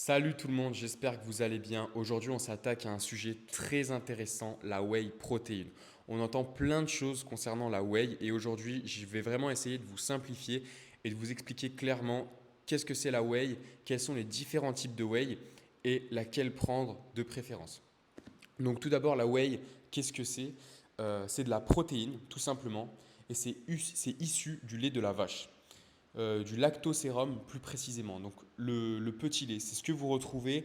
Salut tout le monde, j'espère que vous allez bien. Aujourd'hui, on s'attaque à un sujet très intéressant, la whey protéine. On entend plein de choses concernant la whey et aujourd'hui, je vais vraiment essayer de vous simplifier et de vous expliquer clairement qu'est-ce que c'est la whey, quels sont les différents types de whey et laquelle prendre de préférence. Donc tout d'abord, la whey, qu'est-ce que c'est? C'est de la protéine, tout simplement, et c'est issu du lait de la vache, du lactosérum plus précisément. Donc le petit lait, c'est ce que vous retrouvez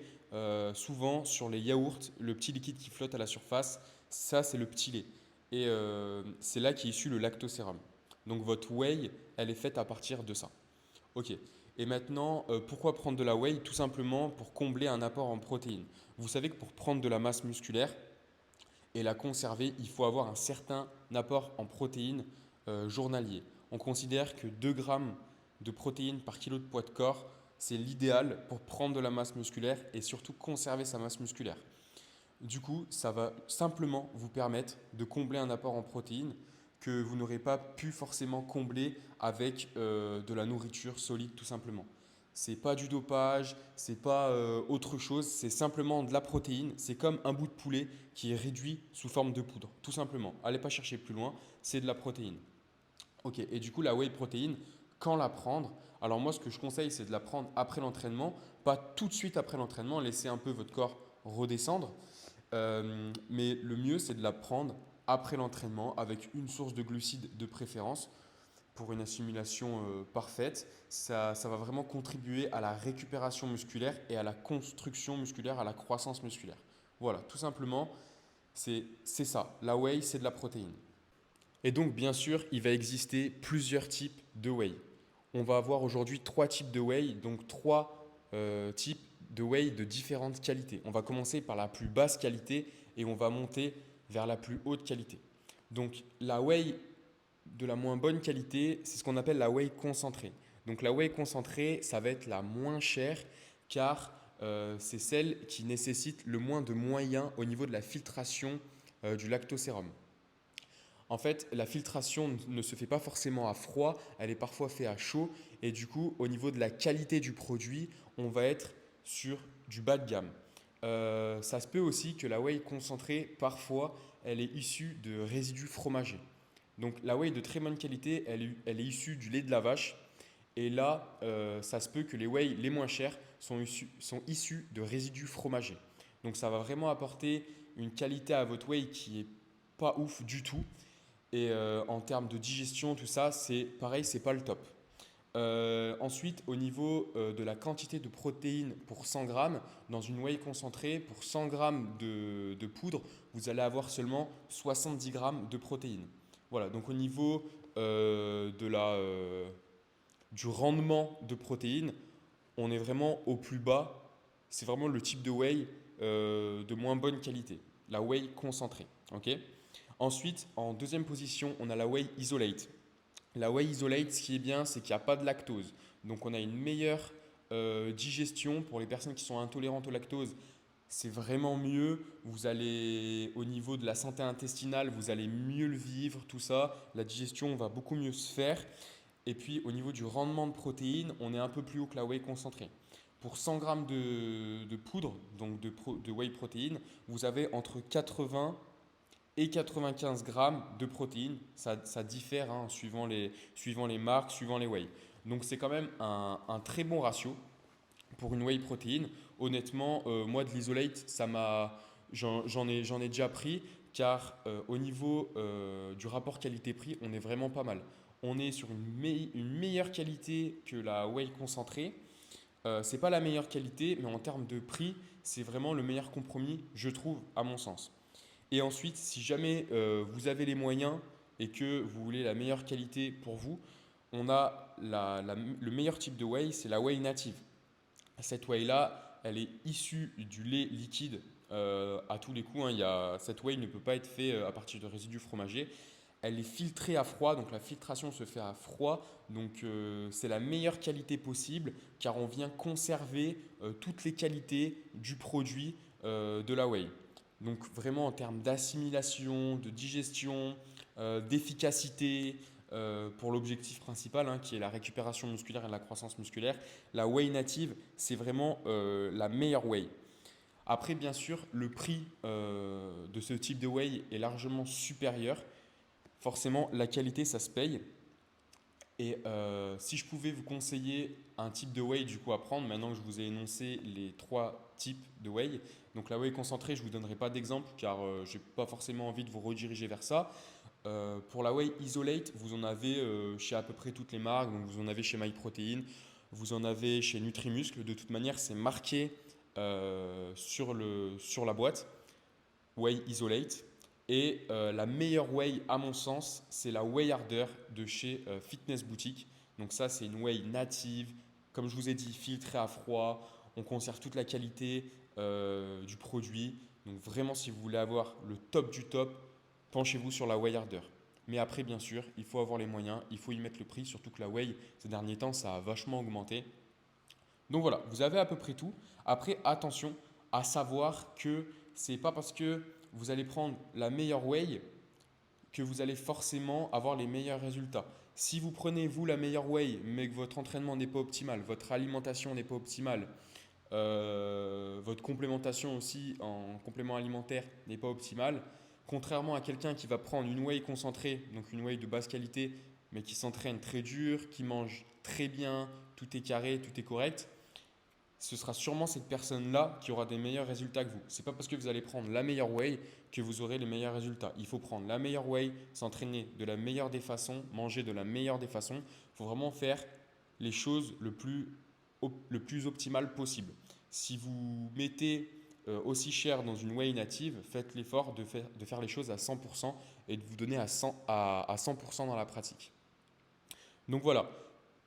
souvent sur les yaourts, le petit liquide qui flotte à la surface, ça c'est le petit lait. Et c'est là qu'est issu le lactosérum. Donc votre whey, elle est faite à partir de ça. Ok. Et maintenant, pourquoi prendre de la whey? Tout simplement pour combler un apport en protéines. Vous savez que pour prendre de la masse musculaire et la conserver, il faut avoir un certain apport en protéines journalier. On considère que 2 grammes de protéines par kilo de poids de corps, c'est l'idéal pour prendre de la masse musculaire et surtout conserver sa masse musculaire. Du coup, ça va simplement vous permettre de combler un apport en protéines que vous n'aurez pas pu forcément combler avec de la nourriture solide tout simplement. C'est pas du dopage, c'est pas autre chose, c'est simplement de la protéine. C'est comme un bout de poulet qui est réduit sous forme de poudre, tout simplement. Allez pas chercher plus loin, c'est de la protéine. Ok, et du coup, la whey protéine, quand la prendre? Alors moi, ce que je conseille, c'est de la prendre après l'entraînement, pas tout de suite après l'entraînement, laisser un peu votre corps redescendre. Mais le mieux, c'est de la prendre après l'entraînement avec une source de glucides de préférence pour une assimilation parfaite. Ça va vraiment contribuer à la récupération musculaire et à la construction musculaire, à la croissance musculaire. Voilà, tout simplement, c'est ça. La whey, c'est de la protéine. Et donc, bien sûr, il va exister plusieurs types de whey. On va avoir aujourd'hui trois types de whey, donc trois types de whey de différentes qualités. On va commencer par la plus basse qualité et on va monter vers la plus haute qualité. Donc, la whey de la moins bonne qualité, c'est ce qu'on appelle la whey concentrée. Donc, la whey concentrée, ça va être la moins chère car c'est celle qui nécessite le moins de moyens au niveau de la filtration du lactosérum. En fait, la filtration ne se fait pas forcément à froid, elle est parfois faite à chaud et du coup, au niveau de la qualité du produit, on va être sur du bas de gamme. Ça se peut aussi que la whey concentrée, parfois, elle est issue de résidus fromagers. Donc la whey de très bonne qualité, elle est issue du lait de la vache. Et là, ça se peut que les whey les moins chers sont issus de résidus fromagers. Donc ça va vraiment apporter une qualité à votre whey qui est pas ouf du tout. Et en termes de digestion, tout ça, c'est pareil, c'est pas le top. Ensuite, au niveau de la quantité de protéines pour 100 grammes, dans une whey concentrée, pour 100 grammes de poudre, vous allez avoir seulement 70 grammes de protéines. Voilà, donc au niveau du rendement de protéines, on est vraiment au plus bas. C'est vraiment le type de whey de moins bonne qualité, la whey concentrée. Ok. Ensuite, en deuxième position, on a la whey isolate. La whey isolate, ce qui est bien, c'est qu'il n'y a pas de lactose. Donc on a une meilleure digestion pour les personnes qui sont intolérantes au lactose. C'est vraiment mieux. Vous allez, au niveau de la santé intestinale, vous allez mieux le vivre, tout ça. La digestion va beaucoup mieux se faire. Et puis au niveau du rendement de protéines, on est un peu plus haut que la whey concentrée. Pour 100 grammes de poudre, donc de whey protéine, vous avez entre 80 et 95 grammes de protéines. Ça diffère hein, suivant les marques, suivant les whey. Donc c'est quand même un très bon ratio pour une whey protéine. Honnêtement, moi de l'isolate, j'en ai déjà pris car au niveau du rapport qualité-prix, on est vraiment pas mal. On est sur une meilleure qualité que la whey concentrée. C'est pas la meilleure qualité, mais en termes de prix, c'est vraiment le meilleur compromis, je trouve, à mon sens. Et ensuite, si jamais vous avez les moyens et que vous voulez la meilleure qualité pour vous, on a le meilleur type de whey, c'est la whey native. Cette whey-là, elle est issue du lait liquide à tous les coups. Hein. Cette whey ne peut pas être faite à partir de résidus fromagers. Elle est filtrée à froid, donc la filtration se fait à froid. Donc c'est la meilleure qualité possible car on vient conserver toutes les qualités du produit de la whey. Donc vraiment en termes d'assimilation, de digestion, d'efficacité, pour l'objectif principal, hein, qui est la récupération musculaire et la croissance musculaire, la whey native, c'est vraiment la meilleure whey. Après, bien sûr, le prix de ce type de whey est largement supérieur. Forcément, la qualité, ça se paye. Et si je pouvais vous conseiller un type de whey du coup à prendre, maintenant que je vous ai énoncé les trois types de whey, donc la whey concentrée, je ne vous donnerai pas d'exemple car je n'ai pas forcément envie de vous rediriger vers ça. Pour la whey isolate, vous en avez chez à peu près toutes les marques, donc vous en avez chez MyProtein, vous en avez chez Nutrimuscle, de toute manière c'est marqué sur la boîte, whey isolate. Et la meilleure whey, à mon sens, c'est la Whey Harder de chez Fitness Boutique. Donc ça, c'est une whey native, comme je vous ai dit, filtrée à froid. On conserve toute la qualité du produit. Donc vraiment, si vous voulez avoir le top du top, penchez-vous sur la Whey Harder. Mais après, bien sûr, il faut avoir les moyens, il faut y mettre le prix, surtout que la whey, ces derniers temps, ça a vachement augmenté. Donc voilà, vous avez à peu près tout. Après, attention à savoir que c'est pas parce que vous allez prendre la meilleure whey que vous allez forcément avoir les meilleurs résultats. Si vous prenez vous la meilleure whey, mais que votre entraînement n'est pas optimal, votre alimentation n'est pas optimale, votre complémentation aussi en complément alimentaire n'est pas optimale, contrairement à quelqu'un qui va prendre une whey concentrée, donc une whey de basse qualité, mais qui s'entraîne très dur, qui mange très bien, tout est carré, tout est correct, ce sera sûrement cette personne-là qui aura des meilleurs résultats que vous. Ce n'est pas parce que vous allez prendre la meilleure whey que vous aurez les meilleurs résultats. Il faut prendre la meilleure whey, s'entraîner de la meilleure des façons, manger de la meilleure des façons. Il faut vraiment faire les choses le plus optimal possible. Si vous mettez aussi cher dans une whey native, faites l'effort de faire les choses à 100% et de vous donner à 100% dans la pratique. Donc voilà,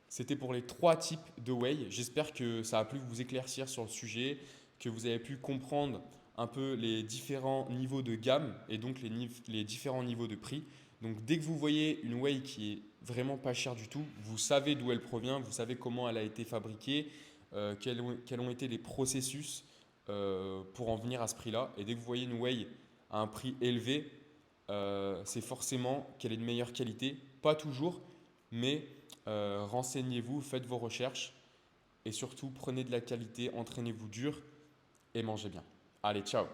c'était pour les trois types de whey. J'espère que ça a pu vous éclaircir sur le sujet, que vous avez pu comprendre un peu les différents niveaux de gamme et donc les différents niveaux de prix. Donc dès que vous voyez une whey qui est vraiment pas chère du tout, vous savez d'où elle provient, vous savez comment elle a été fabriquée, quels ont été les processus pour en venir à ce prix-là. Et dès que vous voyez une whey à un prix élevé, c'est forcément qu'elle est de meilleure qualité. Pas toujours, mais renseignez-vous, faites vos recherches et surtout prenez de la qualité, entraînez-vous dur et mangez bien. Allez, ciao!